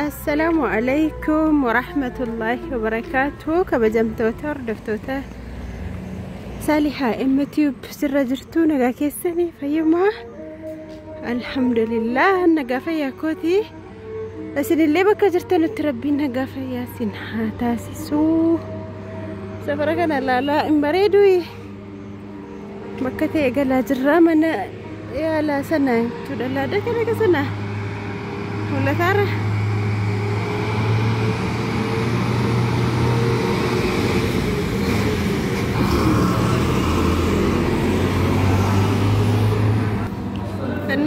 Assalamualaikum warahmatullahi wabarakatuh. Kabajamtoota hordoftoota Saliha MTube sirra jirtu nagaa keessanii fayyumaa alhamdulillah nagaa fayyaa kooti isinillee bakka jirtanitti rabbiin nagaa fayyaa isin haa taasisu. Safara kana laalaa hin bareedu bakka ta'e galaa jirra mana yaalaa sana jechuudha. Laada kana sana mul'ataara.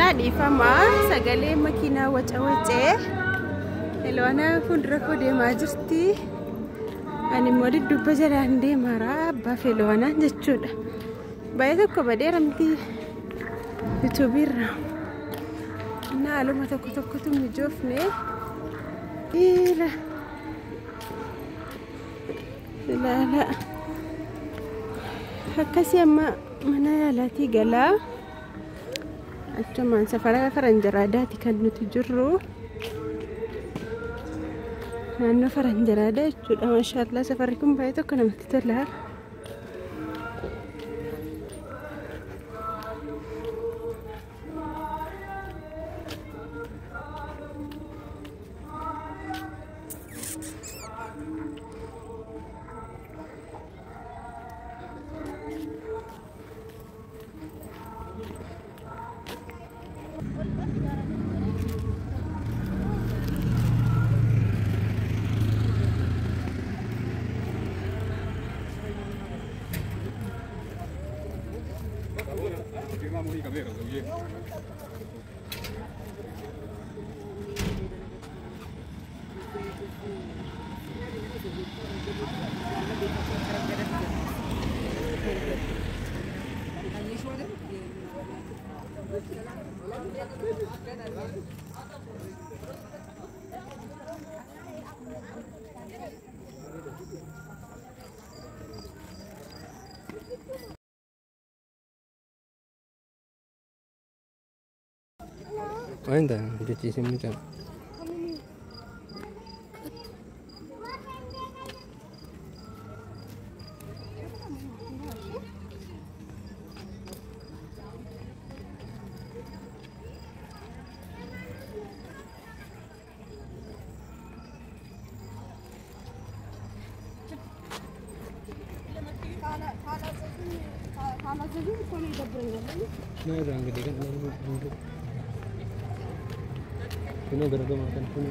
Nadi fama sagalee makiinaa wacawacee elwana fuuldura koo deemaa jirti. Ani immoo dudduuba jalaan deemaara abbaaf elwanaan jechuudha. Baay'ee tokko badeeramti yuutuubiirra naaluma tokkotu mijoofne ilaala akkasii amma mana yaalaatii galaa. Achumaan safara faranjaraadaati kan nuti jirru. Naannoo faranjaraadaa jechuudha. Maashaallah safarri kun baay'ee tokko namatti tola. Ainda, cuci semua. Nah, orang gede kan duduk. Ini gara-gara makan pun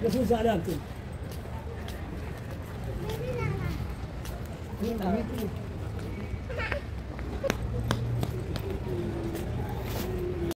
يفوز عليكم.